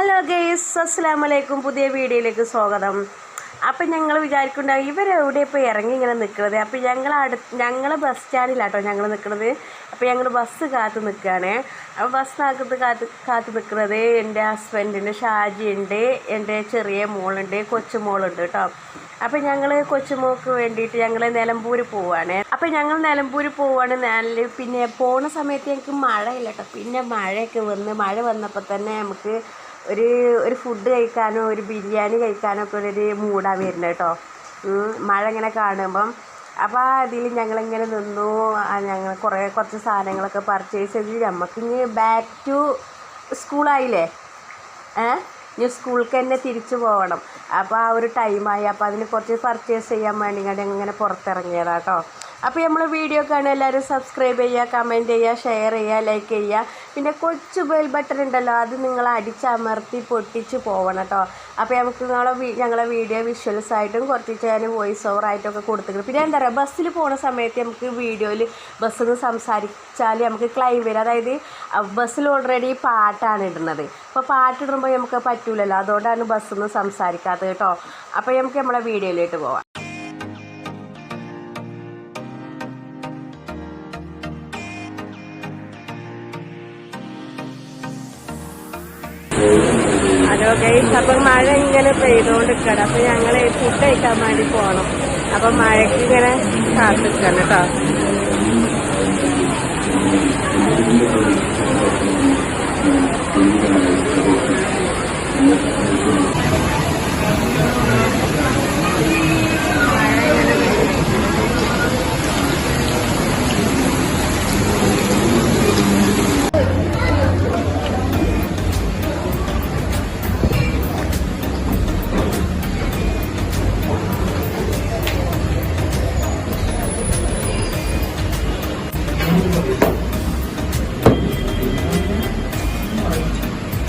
Hello guys, അസ്സലാമു അലൈക്കും. പുതിയ വീഡിയോയിലേക്ക് സ്വാഗതം. അപ്പം ഞങ്ങൾ വിചാരിക്കുന്നുണ്ടാവും ഇവരെവിടെ ഇപ്പോൾ ഇറങ്ങി ഇങ്ങനെ നിൽക്കുന്നത്. അപ്പോൾ ഞങ്ങൾ ബസ് സ്റ്റാൻഡിലാട്ടോ ഞങ്ങൾ നിൽക്കുന്നത്. അപ്പോൾ ഞങ്ങൾ ബസ് കാത്ത് നിൽക്കുകയാണ്. അപ്പോൾ ബസ്സിനകത്ത് കാത്ത് നിൽക്കുന്നത് എൻ്റെ ഹസ്ബൻഡിൻ്റെ ഷാജിയുണ്ട്, എൻ്റെ ചെറിയ മോളുണ്ട്, കൊച്ചുമോളുണ്ട് കേട്ടോ. അപ്പോൾ ഞങ്ങൾ കൊച്ചുമോൾക്ക് വേണ്ടിയിട്ട് ഞങ്ങൾ നിലമ്പൂർ പോവുകയാണ്. അപ്പോൾ ഞങ്ങൾ നിലമ്പൂർ പോവുകയാണ്. പിന്നെ പോണ സമയത്ത് ഞങ്ങൾക്ക് മഴയില്ല കേട്ടോ. പിന്നെ മഴയൊക്കെ മഴ വന്നപ്പോൾ തന്നെ നമുക്ക് ഒരു ഫുഡ് കഴിക്കാനോ ഒരു ബിരിയാണി കഴിക്കാനോ ഒക്കെ ഒരു മൂടാണ് വരുന്നത് കേട്ടോ, മഴ ഇങ്ങനെ കാണുമ്പം. അപ്പോൾ അതിൽ ഞങ്ങളിങ്ങനെ നിന്നു. ഞങ്ങൾ കുറച്ച് സാധനങ്ങളൊക്കെ പർച്ചേസ് ചെയ്ത് നമുക്കിനി ബാക്ക് ടു സ്കൂളായില്ലേ, ഇനി സ്കൂൾക്ക് തന്നെ തിരിച്ചു പോകണം. അപ്പോൾ ആ ഒരു ടൈമായി. അപ്പോൾ അതിന് കുറച്ച് പർച്ചേസ് ചെയ്യാൻ വേണ്ടി ഇങ്ങനെ പുറത്തിറങ്ങിയതാണ് കേട്ടോ. അപ്പോൾ നമ്മൾ വീഡിയോ കാണുക എല്ലാവരും സബ്സ്ക്രൈബ് ചെയ്യുക, കമൻറ്റ് ചെയ്യുക, ഷെയർ ചെയ്യുക, ലൈക്ക് ചെയ്യുക. പിന്നെ കൊച്ചു ബെൽ ബട്ടൺ ഉണ്ടല്ലോ, അത് നിങ്ങൾ അടിച്ചമർത്തി പൊട്ടിച്ച് പോകണം കേട്ടോ. അപ്പോൾ നമുക്ക് ഞങ്ങളെ വീഡിയോ വിഷ്വൽസ് ആയിട്ടും കുറച്ച് ഞാൻ വോയിസ് ഓവർ ആയിട്ടൊക്കെ കൊടുത്തിട്ടുണ്ട്. പിന്നെ എന്താ പറയുക, ബസ്സിൽ പോകുന്ന സമയത്ത് നമുക്ക് വീഡിയോയിൽ ബസ്സിൽ നിന്ന് സംസാരിച്ചാൽ നമുക്ക് ക്ലൈം വരും. അതായത് ബസ്സിൽ ഓൾറെഡി പാട്ടാണ് ഇടുന്നത്. അപ്പോൾ പാട്ടിടുമ്പോൾ നമുക്ക് പറ്റൂലല്ലോ, അതുകൊണ്ടാണ് ബസ്സിൽ നിന്ന് സംസാരിക്കാത്തത് കേട്ടോ. അപ്പോൾ നമുക്ക് നമ്മളെ വീഡിയോയിലേക്ക് പോവാം. ഹലോ ഗൈസ്, അപ്പം മഴ ഇങ്ങനെ പെയ്തുകൊണ്ടിരിക്കണം. അപ്പം ഞങ്ങൾ ഫുഡ് കഴിക്കാൻ വേണ്ടി പോകണം. അപ്പം മഴയ്ക്ക് ഇങ്ങനെ കാത്തിരിക്കണം കേട്ടോ.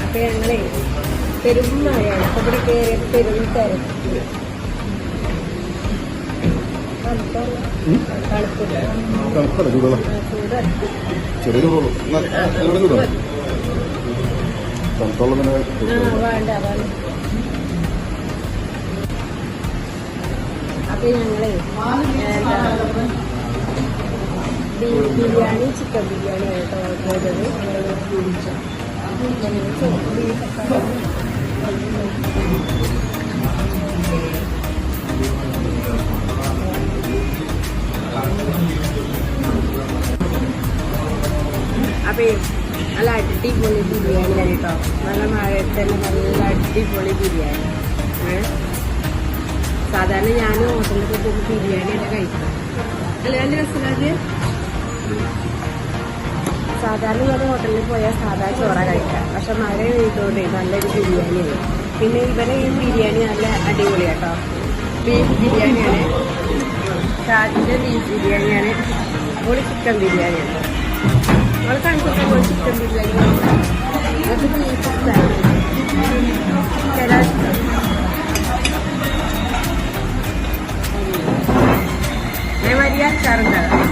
അപ്പോൾ ഞങ്ങളെ പെരുമഴയാണ്. അപ്പോൾ ഇവിടെ കയറിയത് പെരും തിരക്ക്. അപ്പൊ ഞങ്ങളെ ബീഫ് ബിരിയാണി, ചിക്കൻ ബിരിയാണി ആയിട്ട് ഓർഡർ ചെയ്തത്. അപ്പൊ നല്ല അടിപൊളി ബിരിയാണിയാണ് കേട്ടോ. നല്ല മഴയത്ത് തന്നെ നല്ല അടിപൊളി ബിരിയാണി. സാധാരണ ഞാൻ ഹോട്ടലിലൊക്കെ പോകുമ്പോൾ ബിരിയാണിയൊക്കെ കഴിക്കാം. അല്ല നല്ല രസമില്ല. സാധാരണ ഞാൻ ഹോട്ടലിൽ പോയാൽ സാധാ ചോറ കഴിക്കാം. പക്ഷെ മഴ പെയ്തോണ്ടേ നല്ലൊരു ബിരിയാണിയാണ്. പിന്നെ ഇവരെ ഈ ബിരിയാണി നല്ല അടിപൊളിയാണ് കേട്ടോ. ബീഫ് ബിരിയാണിയാണ്, ഷാജിൻ്റെ ബീഫ് ബിരിയാണിയാണ്, അതുപോലെ ചിക്കൻ ബിരിയാണിയാണ്. നമ്മൾ കാണിച്ചിട്ട് ചിക്കൻ ബിരിയാണി അത് ബീഫ് ഇഷ്ടമാണ്, ചില ഇഷ്ടം. അതേമാതിരി അച്ചാറുണ്ടാകും,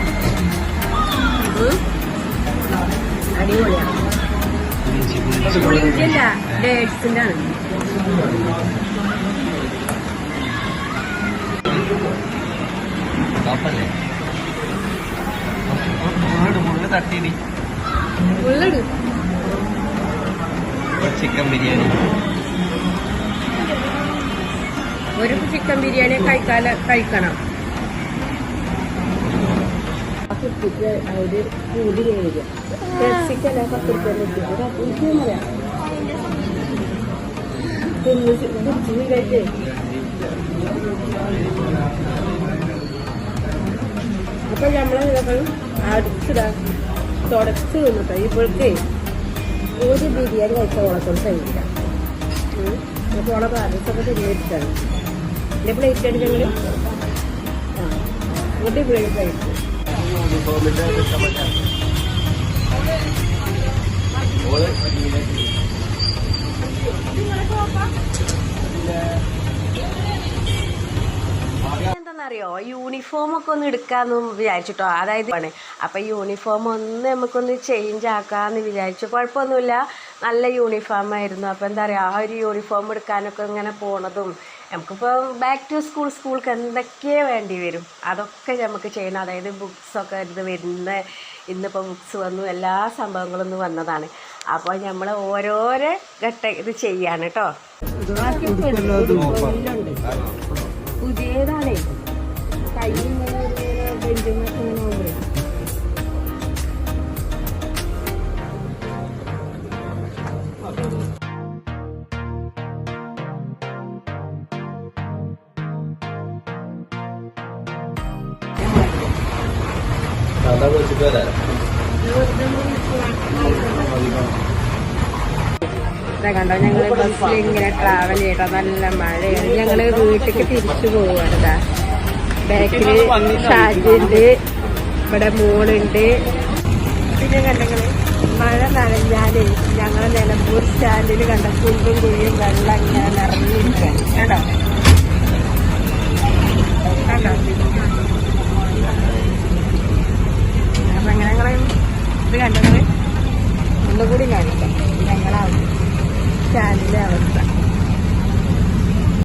അടിപൊളിയാണ്. പുളിഞ്ചല്ല, ഡേറ്റ്സിൻ്റെ ആണ്. ചിക്കൻ ബിരിയാണി, ഒരു ചിക്കൻ ബിരിയാണി കഴിക്കണം. ഒരു കൂടി വരിക ചിക്കല്ല 10 രൂപ അപ്പൊ നമ്മളെ അടിച്ചിടാ തുടച്ച് നിന്നിട്ടോ. ഇപ്പോഴത്തെ ഒരു ബിരിയാണി കഴിച്ച ഓളത്തോട് കഴിക്കാം. അപ്പോൾ ഓളെ പാരസൊക്കെ തിരിഞ്ഞിട്ടാണ് എൻ്റെ പ്ലേറ്റ് അടിച്ചെങ്കിൽ അങ്ങോട്ട് ഇവിടെ കഴിക്കും. അറിയോ യൂണിഫോമൊക്കെ ഒന്ന് എടുക്കാമെന്ന് വിചാരിച്ചിട്ടോ, അതായത് അപ്പം യൂണിഫോം ഒന്ന് നമുക്കൊന്ന് ചേഞ്ച് ആക്കാമെന്ന് വിചാരിച്ചു. കുഴപ്പമൊന്നുമില്ല, നല്ല യൂണിഫോമായിരുന്നു. അപ്പോൾ എന്താ പറയുക, ആ ഒരു യൂണിഫോം എടുക്കാനൊക്കെ ഇങ്ങനെ പോണതും നമുക്കിപ്പോൾ ബാക്ക് ടു സ്കൂൾക്ക് എന്തൊക്കെ വേണ്ടി വരും അതൊക്കെ നമുക്ക് ചെയ്യണം. അതായത് ബുക്സൊക്കെ ഇത് വരുന്ന ഇന്നിപ്പോൾ ബുക്സ് വന്നു, എല്ലാ സംഭവങ്ങളും ഒന്ന് വന്നതാണ്. അപ്പോൾ നമ്മൾ ഓരോരോ ഇത് ചെയ്യാണ് കേട്ടോ. പുതിയതാണേ, കൈ ഇങ്ങനെ ബെഞ്ചിനൊക്കെ ഇങ്ങനെ പോകുമ്പോഴേ കണ്ടോ, ഞങ്ങൾ ബസ്സിൽ ഇങ്ങനെ ട്രാവൽ ചെയ്യട്ടോ. നല്ല മഴയാണ്. ഞങ്ങൾ വീട്ടിലേക്ക് തിരിച്ചു പോവുകയാണ്. ബാക്കിൽ ഷാജുണ്ട്, ഇവിടെ മോളുണ്ട്. പിന്നെ കണ്ടങ്ങൾ മഴ നനഞ്ഞാല് ഞങ്ങൾ നിലമ്പൂർ സ്റ്റാൻഡിൽ കണ്ട കുണ്ടും കുഴിയും വെള്ളം ഇങ്ങനെ നിറഞ്ഞിരിക്കാൻ കേട്ടോ. കണ്ടോ, അപ്പൊ ഞങ്ങൾ ഇത് കണ്ടത് ഒന്നുകൂടി കാണിക്കാം ഞങ്ങളെ സ്റ്റാൻഡിലെ അവസ്ഥ.